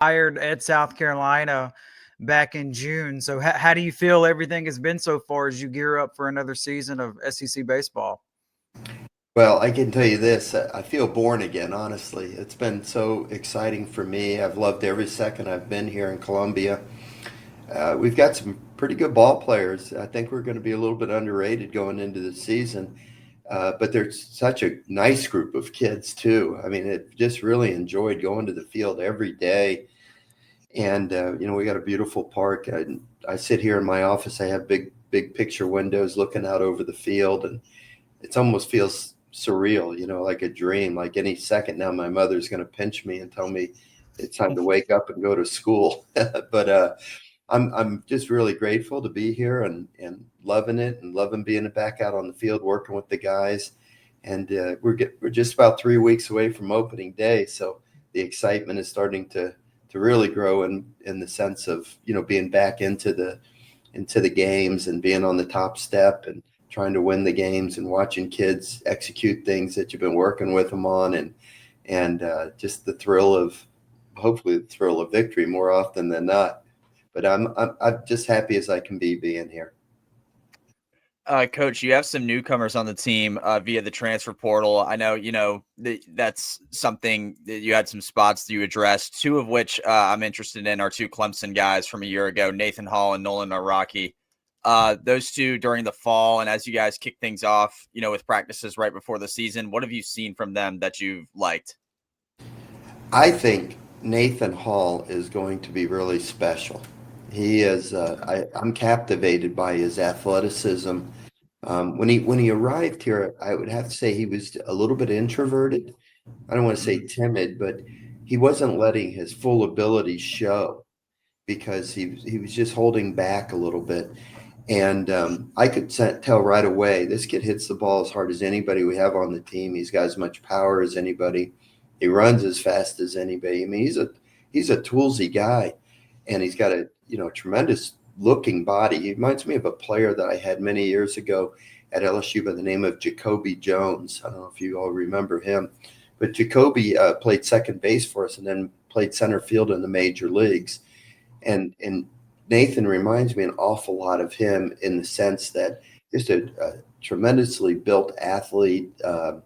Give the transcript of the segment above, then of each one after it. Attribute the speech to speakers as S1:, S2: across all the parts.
S1: hired at South Carolina back in June. So how do you feel everything has been so far as you gear up for another season of SEC baseball?
S2: Well, I can tell you this, I feel born again, honestly. It's been so exciting for me. I've loved every second I've been here in Columbia. We've got some pretty good ball players. I think we're going to be a little bit underrated going into the season. But there's such a nice group of kids too. I mean, it just really enjoyed going to the field every day. And we got a beautiful park. I sit here in my office. I have big picture windows looking out over the field, and it almost feels surreal, like a dream. Like any second now, my mother's going to pinch me and tell me it's time to wake up and go to school. But I'm just really grateful to be here and loving it and loving being back out on the field working with the guys. And we're just about 3 weeks away from opening day, so the excitement is starting to really grow in the sense of being back into the games and being on the top step and trying to win the games and watching kids execute things that you've been working with them on and just hopefully the thrill of victory more often than not. But I'm just happy as I can be being here.
S3: Coach, you have some newcomers on the team via the transfer portal. I know, that's something that you had some spots that you addressed, two of which I'm interested in are two Clemson guys from a year ago, Nathan Hall and Nolan Araki. Those two during the fall, and as you guys kick things off, with practices right before the season, what have you seen from them that you've liked?
S2: I think Nathan Hall is going to be really special. He is. I'm captivated by his athleticism. When he arrived here, I would have to say he was a little bit introverted. I don't want to say timid, but he wasn't letting his full ability show because he was just holding back a little bit. And I could tell right away this kid hits the ball as hard as anybody we have on the team. He's got as much power as anybody. He runs as fast as anybody. I mean, he's a toolsy guy, and he's got a tremendous looking body. He reminds me of a player that I had many years ago at LSU by the name of Jacoby Jones. I don't know if you all remember him, but Jacoby played second base for us and then played center field in the major leagues. And Nathan reminds me an awful lot of him in the sense that just a tremendously built athlete. The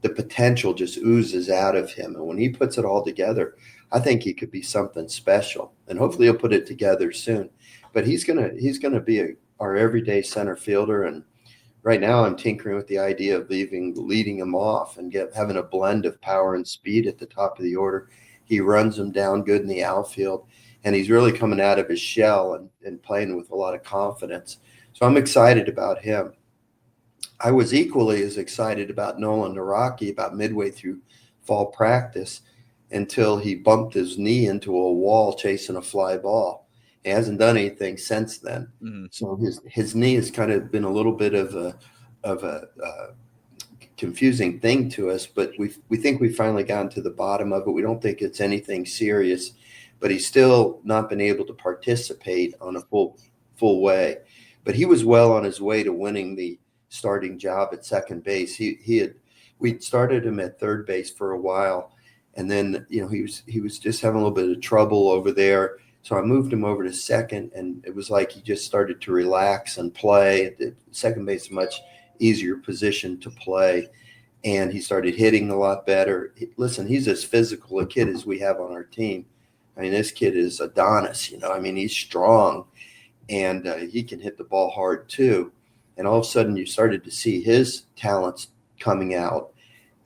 S2: potential just oozes out of him. And when he puts it all together, I think he could be something special, and hopefully he'll put it together soon. But he's gonna be our everyday center fielder. And right now, I'm tinkering with the idea of leading him off and having a blend of power and speed at the top of the order. He runs them down good in the outfield, and he's really coming out of his shell and playing with a lot of confidence. So I'm excited about him. I was equally as excited about Nolan Naraki about midway through fall practice until he bumped his knee into a wall chasing a fly ball. He hasn't done anything since then. Mm-hmm. So his knee has kind of been a little bit of a confusing thing to us, but we think we've finally gotten to the bottom of it. We don't think it's anything serious, but he's still not been able to participate on a full way. But he was well on his way to winning the starting job at second base. We'd started him at third base for a while, and then he was just having a little bit of trouble over there. So I moved him over to second, and it was like he just started to relax and play. Second base is a much easier position to play, and he started hitting a lot better. Listen, he's as physical a kid as we have on our team. I mean, this kid is Adonis, I mean, he's strong, and he can hit the ball hard too. And all of a sudden you started to see his talents coming out,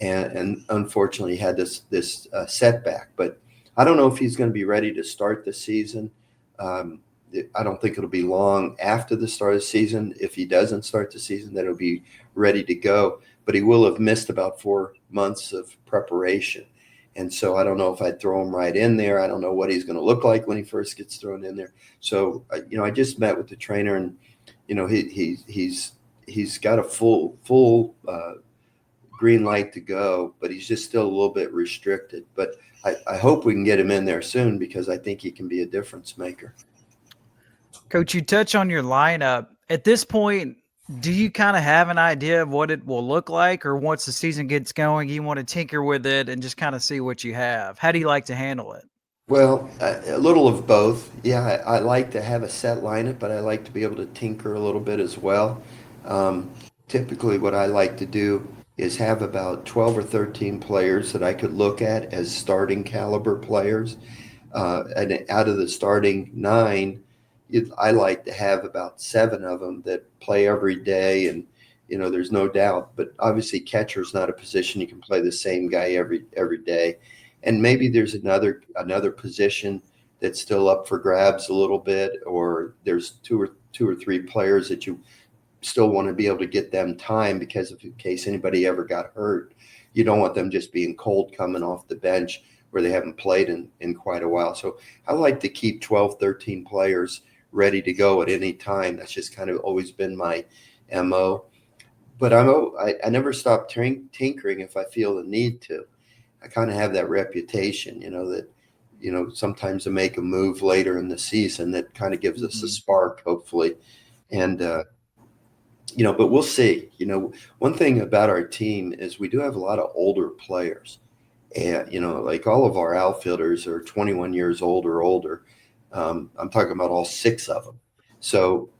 S2: and unfortunately had this setback. But I don't know if he's going to be ready to start the season. I don't think it'll be long after the start of the season. If he doesn't start the season, then he'll be ready to go. But he will have missed about 4 months of preparation. And so I don't know if I'd throw him right in there. I don't know what he's going to look like when he first gets thrown in there. So, I just met with the trainer, and, he's got a full green light to go, but he's just still a little bit restricted. But I hope we can get him in there soon, because I think he can be a difference maker.
S1: Coach, you touch on your lineup. At this point, do you kind of have an idea of what it will look like, or once the season gets going, you want to tinker with it and just kind of see what you have? How do you like to handle it?
S2: Well, a little of both. Yeah, I like to have a set lineup, but I like to be able to tinker a little bit as well. Um, Typically, what I like to do is have about 12 or 13 players that I could look at as starting caliber players. And out of the starting nine, I like to have about seven of them that play every day. And, there's no doubt. But obviously, catcher's not a position you can play the same guy every day. And maybe there's another position that's still up for grabs a little bit, or there's two or three players that you still want to be able to get them time because in case anybody ever got hurt, you don't want them just being cold coming off the bench where they haven't played in quite a while. So I like to keep 12, 13 players ready to go at any time. That's just kind of always been my MO. But I never stop tinkering if I feel the need to. I kind of have that reputation, that, sometimes to make a move later in the season that kind of gives us a spark, hopefully. And, but we'll see. One thing about our team is we do have a lot of older players. And, like all of our outfielders are 21 years old or older. I'm talking about all six of them. So,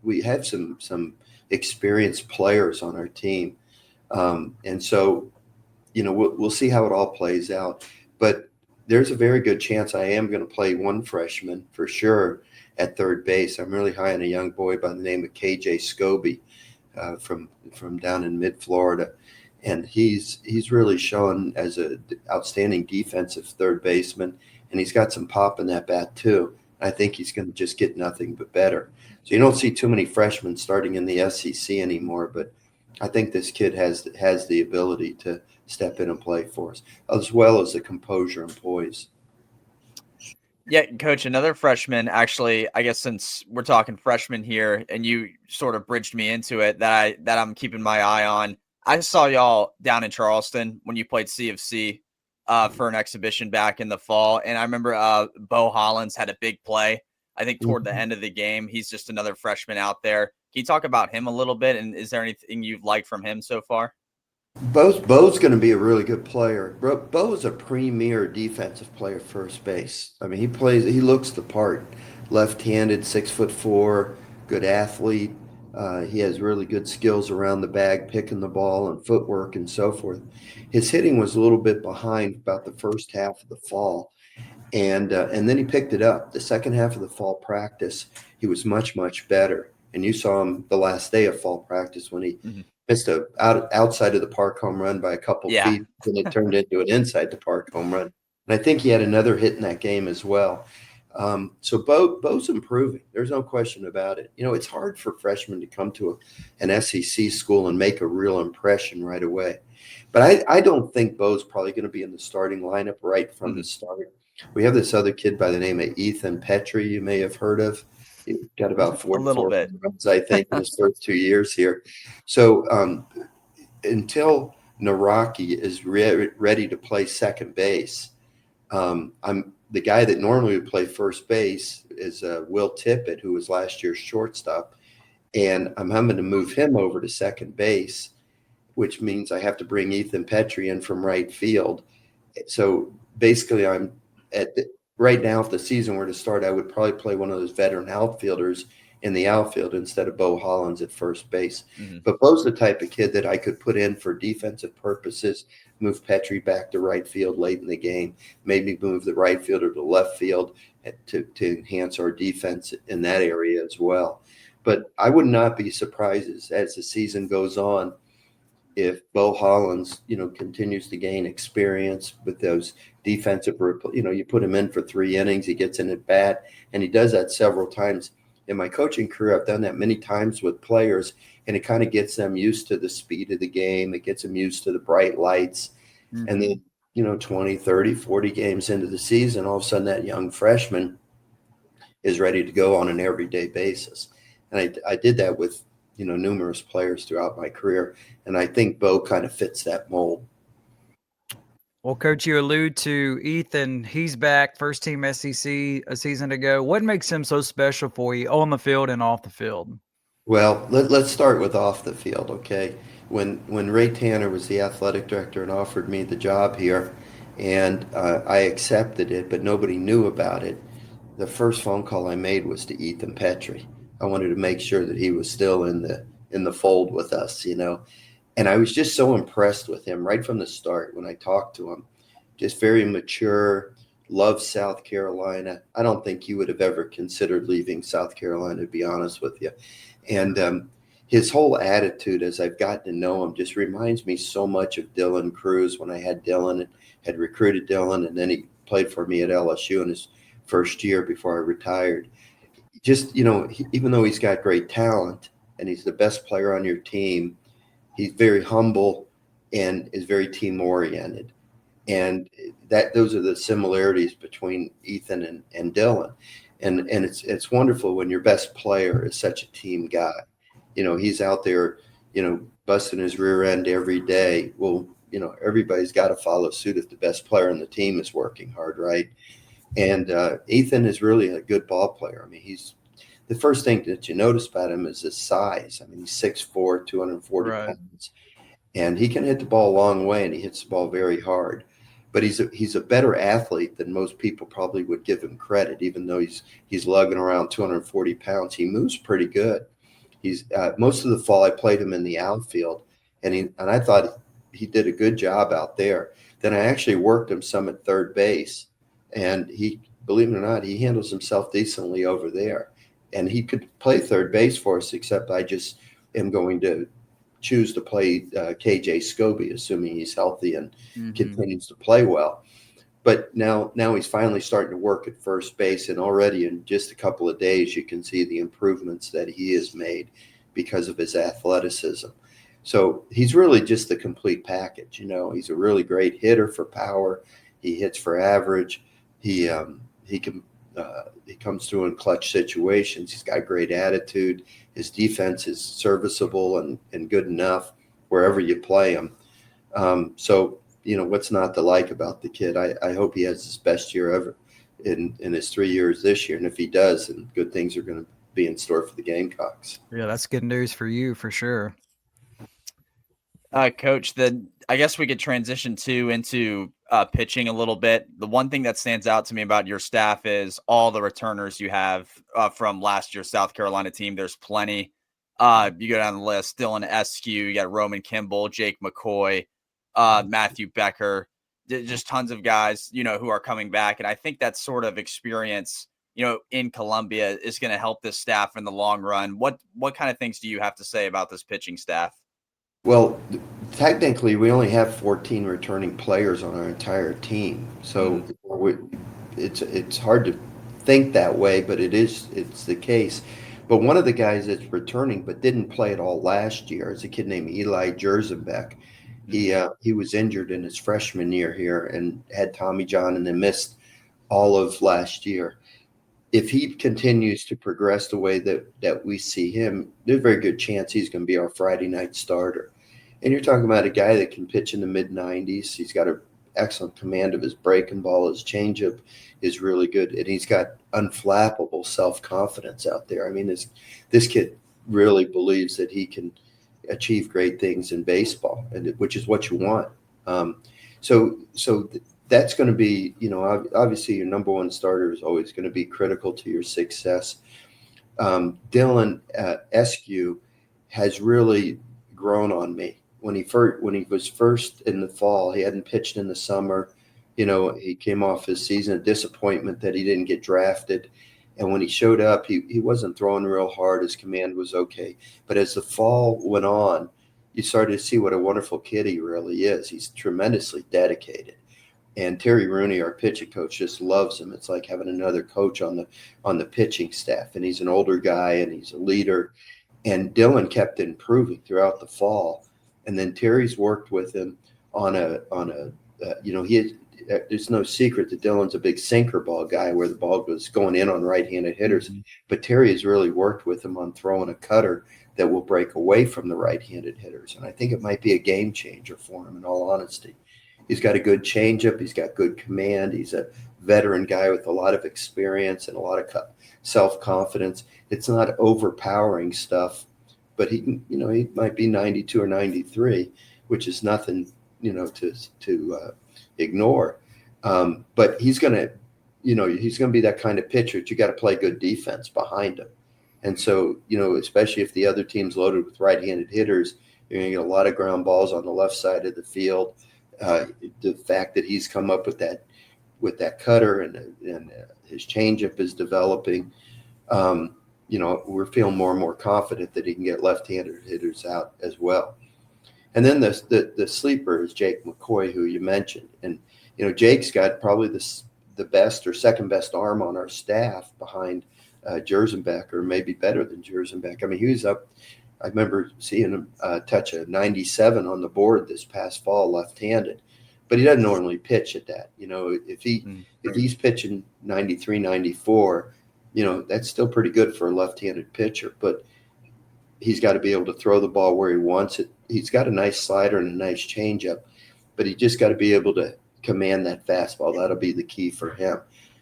S2: we have some experienced players on our team. And so, we'll see how it all plays out. But there's a very good chance I am going to play one freshman for sure at third base. I'm really high on a young boy by the name of KJ Scobie from down in mid-Florida. And he's really shown as an outstanding defensive third baseman, and he's got some pop in that bat too. I think he's going to just get nothing but better. So you don't see too many freshmen starting in the SEC anymore, but I think this kid has the ability to step in and play for us, as well as the composure and poise.
S3: Yeah, Coach, another freshman, actually, I guess since we're talking freshman here and you sort of bridged me into it that I'm keeping my eye on. I saw y'all down in Charleston when you played CFC for an exhibition back in the fall. And I remember Bo Hollins had a big play, I think toward the end of the game. He's just another freshman out there. Can you talk about him a little bit? And is there anything you've liked from him so far?
S2: Bo's going to be a really good player. Bo is a premier defensive player, first base. I mean, he looks the part. Left-handed, 6'4", good athlete. He has really good skills around the bag, picking the ball and footwork and so forth. His hitting was a little bit behind about the first half of the fall, and then he picked it up. The second half of the fall practice, he was much, much better. And you saw him the last day of fall practice when he missed a outside of the park home run by a couple feet, and it turned into an inside the park home run. And I think he had another hit in that game as well. So Bo's improving. There's no question about it. It's hard for freshmen to come to an SEC school and make a real impression right away. But I don't think Bo's probably going to be in the starting lineup right from the start. We have this other kid by the name of Ethan Petri you may have heard of. He got about 44 runs, I think, in his first 2 years here. So until Naraki is ready to play second base, I'm the guy that normally would play first base is Will Tippett, who was last year's shortstop, and I'm having to move him over to second base, which means I have to bring Ethan Petri in from right field. So basically, I'm right now, if the season were to start, I would probably play one of those veteran outfielders in the outfield instead of Bo Hollins at first base. But Bo's the type of kid that I could put in for defensive purposes, move Petry back to right field late in the game, maybe move the right fielder to left field to enhance our defense in that area as well. But I would not be surprised as the season goes on if Bo Hollins, continues to gain experience with those defensive, you put him in for 3 innings, he gets in at bat, and he does that several times. In my coaching career, I've done that many times with players, and it kind of gets them used to the speed of the game. It gets them used to the bright lights. And then, 20, 30, 40 games into the season, all of a sudden that young freshman is ready to go on an everyday basis. And I did that with, numerous players throughout my career. And I think Bo kind of fits that mold.
S1: Well, Coach, you allude to Ethan. He's back, first team SEC a season ago. What makes him so special for you on the field and off the field?
S2: Well, let's start with off the field, okay? When Ray Tanner was the athletic director and offered me the job here, And I accepted it, but nobody knew about it. The first phone call I made was to Ethan Petri. I wanted to make sure that he was still in the fold with us, you know. And I was just so impressed with him right from the start when I talked to him. Just very mature, loves South Carolina. I don't think he would have ever considered leaving South Carolina, to be honest with you. And his whole attitude as I've gotten to know him just reminds me so much of Dylan Cruz when I had Dylan and had recruited Dylan, and then he played for me at LSU in his first year before I retired. Just, you know, even though he's got great talent and he's the best player on your team, he's very humble and is very team oriented. And those are the similarities between Ethan and Dylan. And it's wonderful when your best player is such a team guy. You know, he's out there, you know, busting his rear end every day. Well, you know, everybody's got to follow suit if the best player on the team is working hard, right? And Ethan is really a good ball player. I mean, he's the first thing that you notice about him is his size. I mean, he's 6'4", 240 pounds, and he can hit the ball a long way, and he hits the ball very hard. But he's a better athlete than most people probably would give him credit, even though he's lugging around 240 pounds. He moves pretty good. He's most of the fall I played him in the outfield, and I thought he did a good job out there. Then I actually worked him some at third base, and he, believe it or not, he handles himself decently over there. And he could play third base for us, except I just am going to choose to play KJ Scobie, assuming he's healthy and continues to play well. But now he's finally starting to work at first base, and already in just a couple of days, you can see the improvements that he has made because of his athleticism. So he's really just the complete package. You know, he's a really great hitter for power. He hits for average. He comes through in clutch situations. He's got great attitude. His defense is serviceable and good enough wherever you play him. So, you know, what's not to like about the kid? I hope he has his best year ever in his 3 years this year. And if he does, then good things are going to be in store for the Gamecocks.
S1: Yeah, that's good news for you for sure.
S3: Coach, then I guess we could transition into pitching a little bit. The one thing that stands out to me about your staff is all the returners you have from last year's South Carolina team. There's plenty. You go down the list: Dylan Eskew, you got Roman Kimball, Jake McCoy, Matthew Becker, just tons of guys, you know, who are coming back. And I think that sort of experience, you know, in Columbia is going to help this staff in the long run. What kind of things do you have to say about this pitching staff?
S2: Well, technically, we only have 14 returning players on our entire team, so it's hard to think that way, but it's the case. But one of the guys that's returning but didn't play at all last year is a kid named Eli Jerzenbeck. He was injured in his freshman year here and had Tommy John and then missed all of last year. If he continues to progress the way that we see him, there's a very good chance he's going to be our Friday night starter. And you're talking about a guy that can pitch in the mid-90s. He's got an excellent command of his breaking ball. His changeup is really good, and he's got unflappable self-confidence out there. I mean, this kid really believes that he can achieve great things in baseball, which is what you want. So that's going to be, you know, obviously your number one starter is always going to be critical to your success. Dylan Eskew has really grown on me. When he was first in the fall, he hadn't pitched in the summer. You know, he came off his season, a disappointment that he didn't get drafted. And when he showed up, he wasn't throwing real hard. His command was okay. But as the fall went on, you started to see what a wonderful kid he really is. He's tremendously dedicated. And Terry Rooney, our pitching coach, just loves him. It's like having another coach on the pitching staff. And he's an older guy and he's a leader. And Dylan kept improving throughout the fall. And then Terry's worked with him on a there's no secret that Dylan's a big sinker ball guy where the ball was going in on right-handed hitters. But Terry has really worked with him on throwing a cutter that will break away from the right-handed hitters. And I think it might be a game changer for him, in all honesty. He's got a good changeup. He's got good command. He's a veteran guy with a lot of experience and a lot of self-confidence. It's not overpowering stuff, but he might be 92 or 93, which is nothing, to ignore. But he's going to, he's going to be that kind of pitcher that you got to play good defense behind him. And so, especially if the other team's loaded with right-handed hitters, you're going to get a lot of ground balls on the left side of the field. The fact that he's come up with that cutter and his changeup is developing, we're feeling more and more confident that he can get left-handed hitters out as well. And then the sleeper is Jake McCoy, who you mentioned. And, Jake's got probably the best or second best arm on our staff behind Jersenbeck, or maybe better than Jersenbeck. I mean, he was up. I remember seeing him touch a 97 on the board this past fall, left-handed, but he doesn't normally pitch at that. If he's pitching 93, 94, that's still pretty good for a left-handed pitcher. But he's got to be able to throw the ball where he wants it. He's got a nice slider and a nice changeup, but he just got to be able to command that fastball. That'll be the key for him.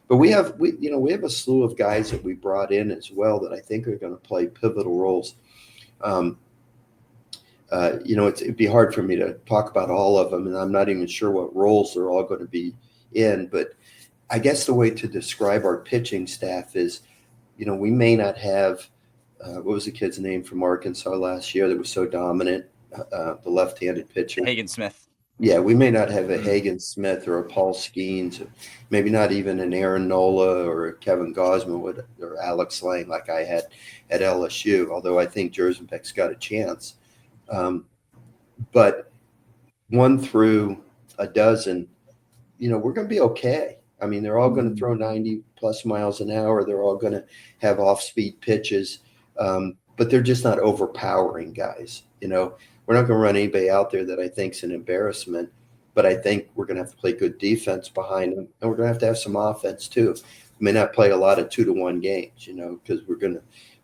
S2: But we have a slew of guys that we brought in as well that I think are going to play pivotal roles. It'd be hard for me to talk about all of them, and I'm not even sure what roles they're all going to be in. But I guess the way to describe our pitching staff is, we may not have what was the kid's name from Arkansas last year that was so dominant, the left-handed pitcher?
S3: Hagen Smith.
S2: Yeah, we may not have a Hagen Smith or a Paul Skeens, maybe not even an Aaron Nola or a Kevin Gosman or Alex Lang like I had at LSU, although I think Jersenbeck's got a chance. But 1 through a dozen, we're going to be okay. I mean, they're all going to throw 90-plus miles an hour. They're all going to have off-speed pitches, but they're just not overpowering guys, We're not going to run anybody out there that I think is an embarrassment, but I think we're going to have to play good defense behind them, and we're going to have some offense too. We may not play a lot of 2-1 games, because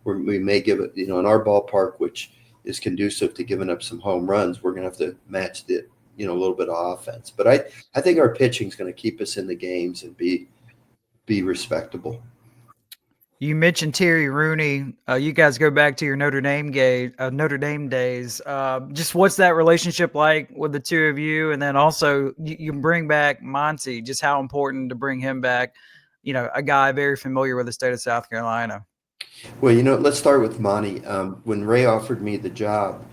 S2: we may give it, in our ballpark, which is conducive to giving up some home runs, we're going to have to match the, a little bit of offense. But I think our pitching is going to keep us in the games and be respectable.
S1: You mentioned Terry Rooney. You guys go back to your Notre Dame days. Just what's that relationship like with the two of you? And then also you bring back Monty. Just how important to bring him back? A guy very familiar with the state of South Carolina.
S2: Well, let's start with Monty. When Ray offered me the job,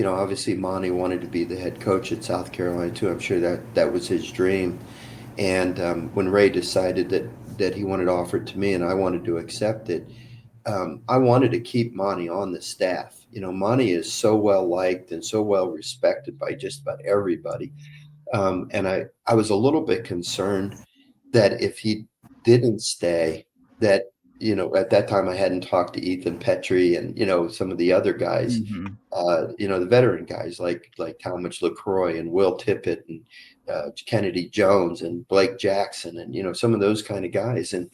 S2: obviously Monty wanted to be the head coach at South Carolina too. I'm sure that was his dream. And when Ray decided that he wanted to offer it to me and I wanted to accept it, I wanted to keep Monty on the staff. Monty is so well liked and so well respected by just about everybody. And I was a little bit concerned that if he didn't stay, that, at that time I hadn't talked to Ethan Petri and, some of the other guys, the veteran guys like Talmadge LaCroix and Will Tippett and Kennedy Jones and Blake Jackson and, some of those kind of guys. And,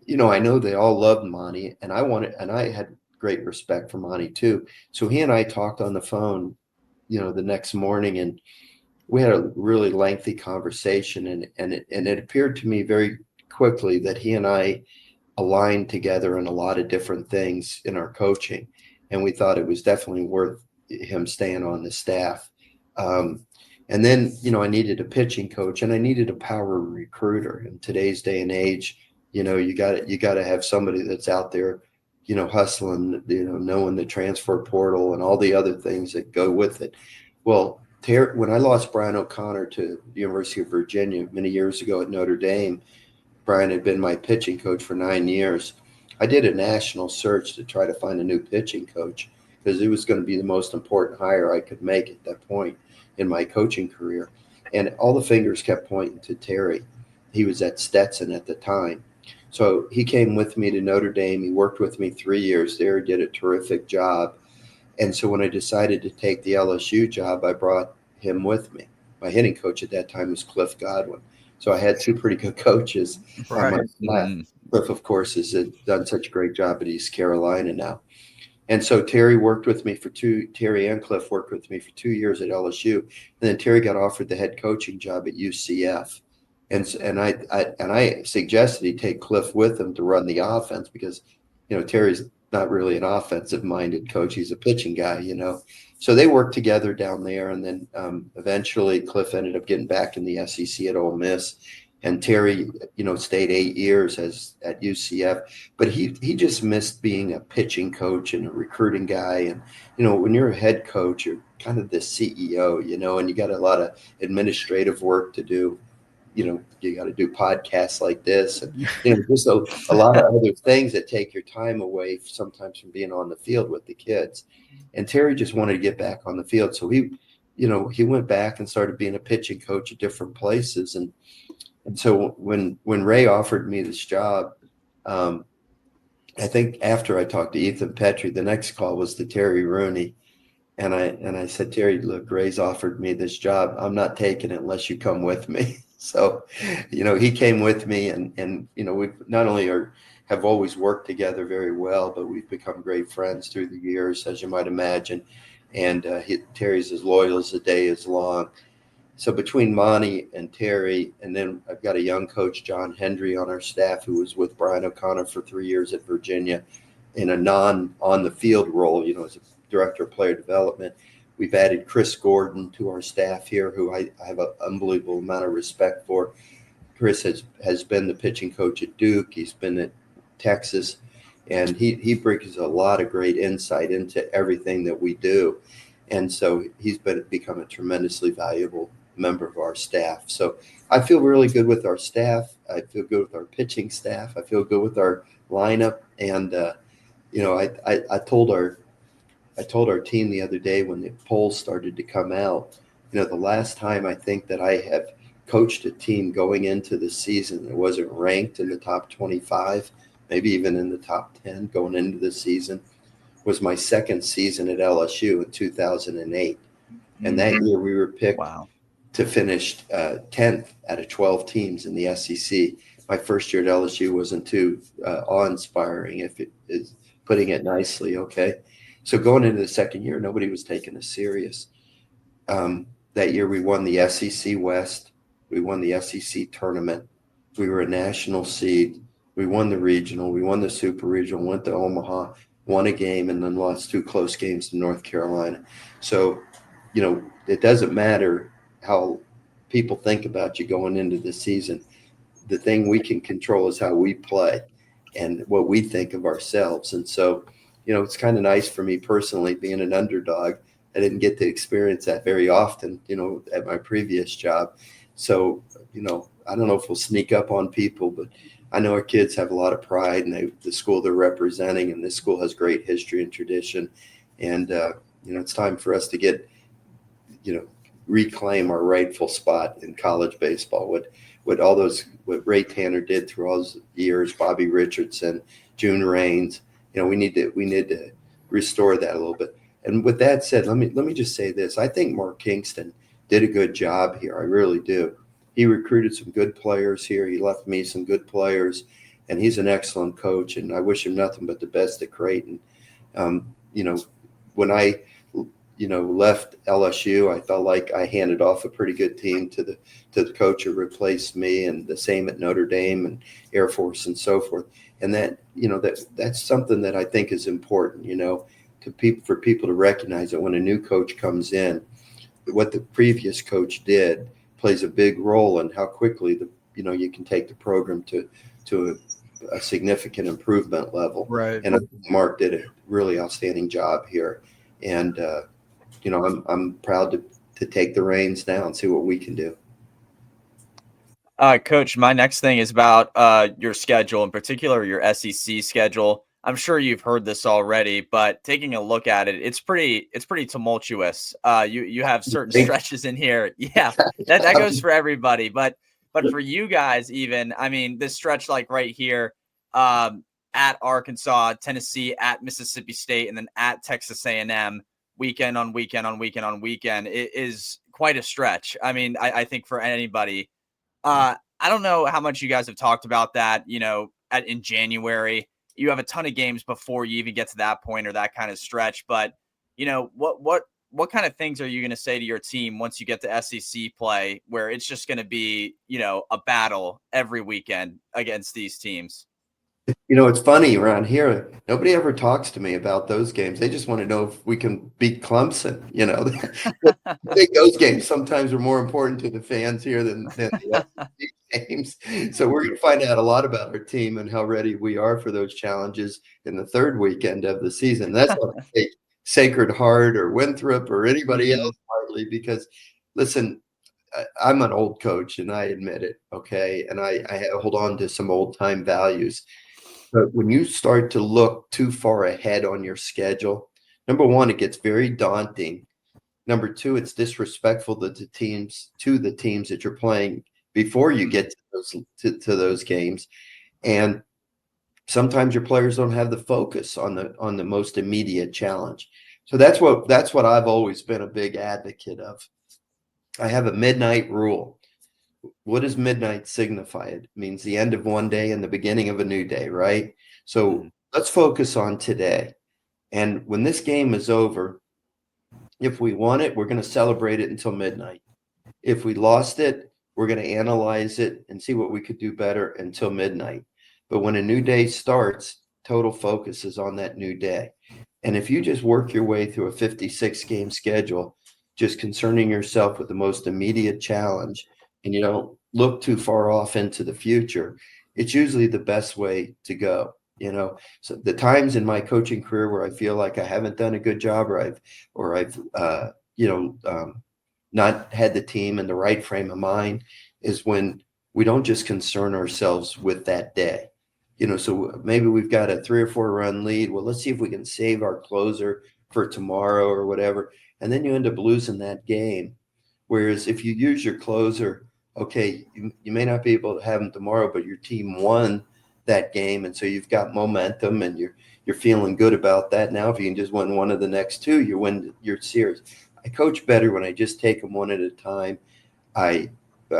S2: I know they all loved Monty and I had great respect for Monty too. So he and I talked on the phone, the next morning, and we had a really lengthy conversation and it appeared to me very quickly that he and I aligned together in a lot of different things in our coaching. And we thought it was definitely worth him staying on the staff. And then, I needed a pitching coach and I needed a power recruiter. In today's day and age, you got to have somebody that's out there, hustling, knowing the transfer portal and all the other things that go with it. Well, when I lost Brian O'Connor to the University of Virginia many years ago at Notre Dame, Brian had been my pitching coach for 9 years. I did a national search to try to find a new pitching coach because it was going to be the most important hire I could make at that point in my coaching career. And all the fingers kept pointing to Terry. He was at Stetson at the time. So he came with me to Notre Dame. He worked with me 3 years there, did a terrific job. And so when I decided to take the LSU job, I brought him with me. My hitting coach at that time was Cliff Godwin. So I had two pretty good coaches on my staff. Cliff, of course, has done such a great job at East Carolina now. And so Terry and Cliff worked with me for 2 years at LSU. And then Terry got offered the head coaching job at UCF. And I suggested he take Cliff with him to run the offense because, Terry's not really an offensive-minded coach. He's a pitching guy, So they worked together down there. And then eventually Cliff ended up getting back in the SEC at Ole Miss. and Terry, stayed 8 years at UCF, but he just missed being a pitching coach and a recruiting guy. And, when you're a head coach, you're kind of the CEO, and you got a lot of administrative work to do. You got to do podcasts like this and, just a lot of other things that take your time away sometimes from being on the field with the kids. And Terry just wanted to get back on the field. So he went back and started being a pitching coach at different places. And so when Ray offered me this job, I think after I talked to Ethan Petri, the next call was to Terry Rooney. And I said, Terry, look, Ray's offered me this job. I'm not taking it unless you come with me. So, he came with me and we've not only have always worked together very well, but we've become great friends through the years, as you might imagine. And Terry's as loyal as the day is long. So between Monty and Terry, and then I've got a young coach, John Hendry, on our staff who was with Brian O'Connor for 3 years at Virginia in a non-on-the-field role, as a director of player development. We've added Chris Gordon to our staff here, who I have an unbelievable amount of respect for. Chris has been the pitching coach at Duke. He's been at Texas, and he brings a lot of great insight into everything that we do. And so he's become a tremendously valuable member of our staff. So I feel really good with our staff. I feel good with our pitching staff. I feel good with our lineup. And, I told our team the other day when the polls started to come out, the last time I think that I have coached a team going into the season that wasn't ranked in the top 25, maybe even in the top 10 going into the season, was my second season at LSU in 2008. And that year we were picked to finish 10th out of 12 teams in the SEC. My first year at LSU wasn't too awe-inspiring, if it is putting it nicely, okay? So going into the second year, nobody was taking us serious. That year we won the SEC West. We won the SEC tournament. We were a national seed. We won the regional. We won the super regional, went to Omaha, won a game, and then lost 2 close games to North Carolina. So, it doesn't matter how people think about you going into the season. The thing we can control is how we play and what we think of ourselves. And so, it's kind of nice for me personally being an underdog. I didn't get to experience that very often, at my previous job. So, I don't know if we'll sneak up on people, but I know our kids have a lot of pride in the school they're representing, and this school has great history and tradition. And, it's time for us to get, reclaim our rightful spot in college baseball. What Ray Tanner did through all those years, Bobby Richardson, June Raines, we need to restore that a little bit. And with that said, let me just say this. I think Mark Kingston did a good job here. I really do. He recruited some good players here. He left me some good players, and he's an excellent coach, and I wish him nothing but the best at Creighton. When I, left LSU, I felt like I handed off a pretty good team to the coach who replaced me, and the same at Notre Dame and Air Force and so forth. And that's something that I think is important, for people to recognize that when a new coach comes in, what the previous coach did plays a big role in how quickly you can take the program to a significant improvement level.
S1: Right.
S2: And I think Mark did a really outstanding job here. And, I'm proud to take the reins now and see what we can do.
S3: Coach, my next thing is about your schedule, in particular your SEC schedule. I'm sure you've heard this already, but taking a look at it, it's pretty tumultuous. You have certain stretches in here. Yeah, that goes for everybody, but for you guys, even, I mean, this stretch like right here, at Arkansas, Tennessee, at Mississippi State, and then at Texas A&M, weekend on weekend on weekend on weekend, it is quite a stretch. I mean, I think for anybody. I don't know how much you guys have talked about that, in January. You have a ton of games before you even get to that point or that kind of stretch. But, what kind of things are you going to say to your team once you get to SEC play, where it's just going to be, a battle every weekend against these teams?
S2: It's funny around here. Nobody ever talks to me about those games. They just want to know if we can beat Clemson. I think those games sometimes are more important to the fans here than the SEC games. So we're going to find out a lot about our team and how ready we are for those challenges in the third weekend of the season. That's not to take Sacred Heart or Winthrop or anybody else hardly, because listen, I'm an old coach and I admit it. Okay. And I hold on to some old time values. But when you start to look too far ahead on your schedule, number one, it gets very daunting. Number two, it's disrespectful to the teams that you're playing before you get to those games. And sometimes your players don't have the focus on the most immediate challenge. So that's what I've always been a big advocate of. I have a midnight rule. What does midnight signify? It means the end of one day and the beginning of a new day, right? So let's focus on today. And when this game is over, if we won it, we're going to celebrate it until midnight. If we lost it, we're going to analyze it and see what we could do better until midnight. But when a new day starts, total focus is on that new day. And if you just work your way through a 56-game schedule, just concerning yourself with the most immediate challenge, and you don't look too far off into the future, it's usually the best way to go. So the times in my coaching career where I feel like I haven't done a good job, or I've not had the team in the right frame of mind, is when we don't just concern ourselves with that day. So maybe we've got a 3 or 4 run lead. Well, let's see if we can save our closer for tomorrow or whatever. And then you end up losing that game. Whereas if you use your closer, okay, you may not be able to have them tomorrow, but your team won that game. And so you've got momentum and you're feeling good about that. Now, if you can just win one of the next 2, you win your series. I coach better when I just take them one at a time. I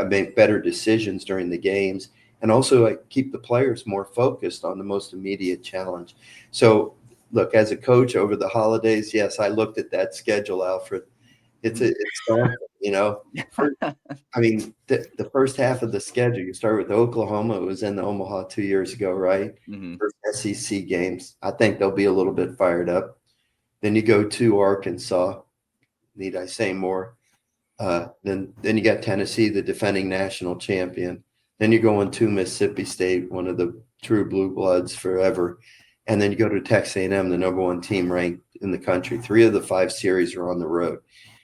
S2: make better decisions during the games. And also I keep the players more focused on the most immediate challenge. So look, as a coach over the holidays, yes, I looked at that schedule, Alfred. It's daunting, the first half of the schedule, you start with Oklahoma. It was in Omaha 2 years ago, right? First SEC games. I think they'll be a little bit fired up. Then you go to Arkansas. Need I say more? Then you got Tennessee, the defending national champion. Then you go into Mississippi State, one of the true blue bloods forever. And then you go to Texas A&M, the number 1 team ranked in the country. 3 of the 5 series are on the road.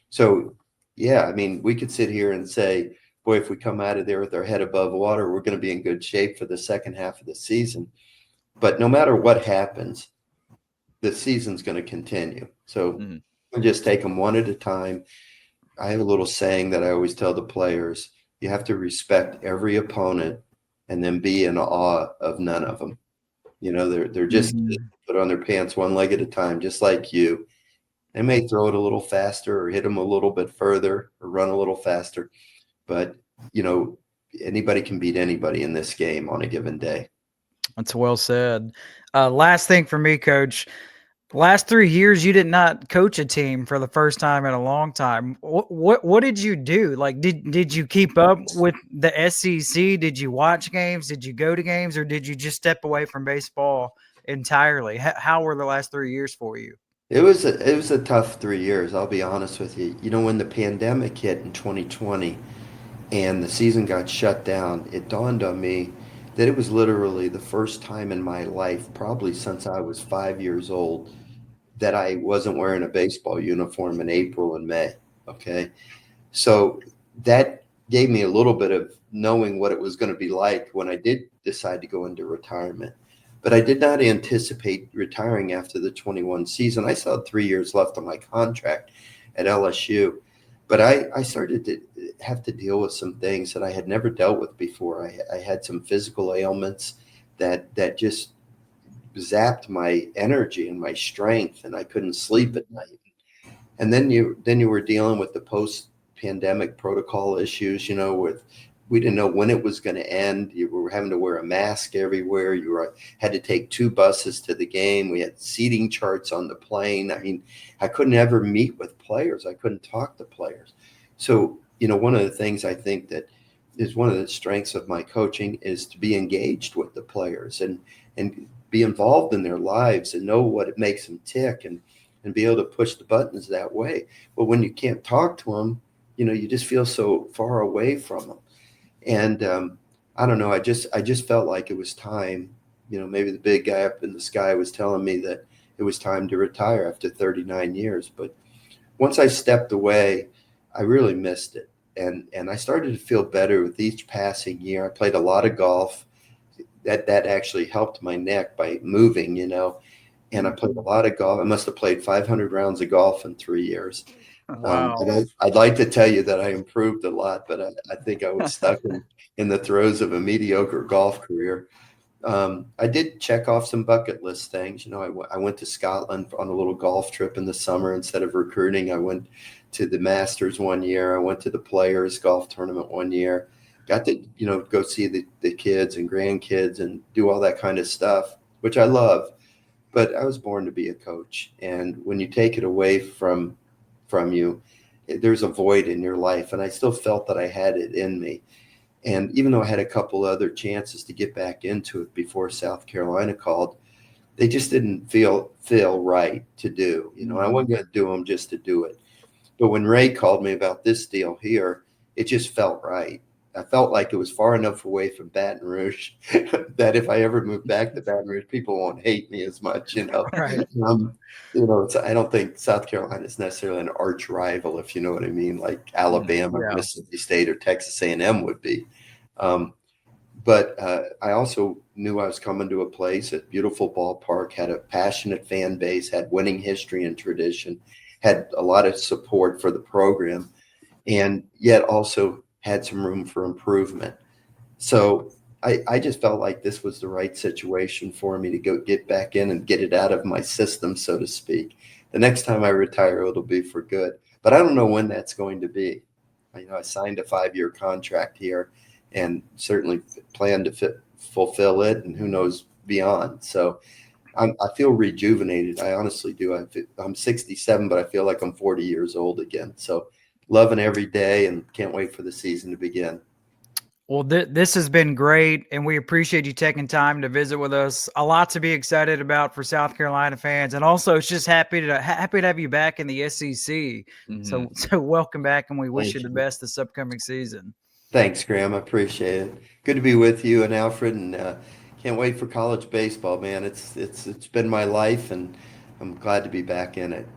S2: So, yeah, we could sit here and say, boy, if we come out of there with our head above water, we're going to be in good shape for the second half of the season. But no matter what happens, the season's going to continue. So we'll just take them one at a time. I have a little saying that I always tell the players: you have to respect every opponent and then be in awe of none of them. They're just put on their pants one leg at a time, just like you. They may throw it a little faster or hit them a little bit further or run a little faster, but anybody can beat anybody in this game on a given day.
S1: That's well said. Last thing for me, Coach. Last 3 years, you did not coach a team for the first time in a long time. What did you do? Like, did you keep up with the SEC? Did you watch games? Did you go to games, or did you just step away from baseball entirely? How were the last 3 years for you?
S2: It was a tough 3 years. I'll be honest with you. When the pandemic hit in 2020 and the season got shut down, it dawned on me that it was literally the first time in my life, probably since I was 5 years old, that I wasn't wearing a baseball uniform in April and May. Okay. So that gave me a little bit of knowing what it was going to be like when I did decide to go into retirement. But I did not anticipate retiring after the 21 season. I still had 3 years left on my contract at LSU. But I started to have to deal with some things that I had never dealt with before. I had some physical ailments that just zapped my energy and my strength, and I couldn't sleep at night. And then you were dealing with the post-pandemic protocol issues, we didn't know when it was going to end. You were having to wear a mask everywhere. Had to take 2 buses to the game. We had seating charts on the plane. I couldn't ever meet with players. I couldn't talk to players. So, one of the things I think that is one of the strengths of my coaching is to be engaged with the players and be involved in their lives and know what it makes them tick and be able to push the buttons that way. But when you can't talk to them, you just feel so far away from them. And I don't know. I just felt like it was time. Maybe the big guy up in the sky was telling me that it was time to retire after 39 years. But once I stepped away, I really missed it. And I started to feel better with each passing year. I played a lot of golf. That actually helped my neck by moving, and I played a lot of golf. I must have played 500 rounds of golf in 3 years.
S1: Wow.
S2: I'd like to tell you that I improved a lot, but I think I was stuck in the throes of a mediocre golf career. I did check off some bucket list things. I went to Scotland on a little golf trip in the summer. Instead of recruiting, I went to the Masters one year. I went to the Players golf tournament one year. Got to, go see the kids and grandkids and do all that kind of stuff, which I love. But I was born to be a coach. And when you take it away from you, there's a void in your life. And I still felt that I had it in me. And even though I had a couple other chances to get back into it before South Carolina called, they just didn't feel right to do. I wasn't going to do them just to do it. But when Ray called me about this deal here, it just felt right. I felt like it was far enough away from Baton Rouge that if I ever move back to Baton Rouge, people won't hate me as much.
S1: Right.
S2: I don't think South Carolina is necessarily an arch rival, if you know what I mean, like Alabama,
S1: Yeah.
S2: Mississippi State, or Texas A&M would be. But I also knew I was coming to a place, a beautiful ballpark, had a passionate fan base, had winning history and tradition, had a lot of support for the program, and yet also had some room for improvement. So I just felt like this was the right situation for me to go get back in and get it out of my system, so to speak. The next time I retire, it'll be for good. But I don't know when that's going to be. I signed a 5-year contract here and certainly plan to fulfill it, and who knows beyond. So I feel rejuvenated. I honestly do. I'm 67, but I feel like I'm 40 years old again. So loving every day and can't wait for the season to begin.
S1: Well, this has been great, and we appreciate you taking time to visit with us. A lot to be excited about for South Carolina fans, and also it's just happy to have you back in the SEC. So welcome back, and we wish you the best this upcoming season.
S2: Thanks, Graham. I appreciate it. Good to be with you and Alfred, and can't wait for college baseball, man. It's been my life, and I'm glad to be back in it.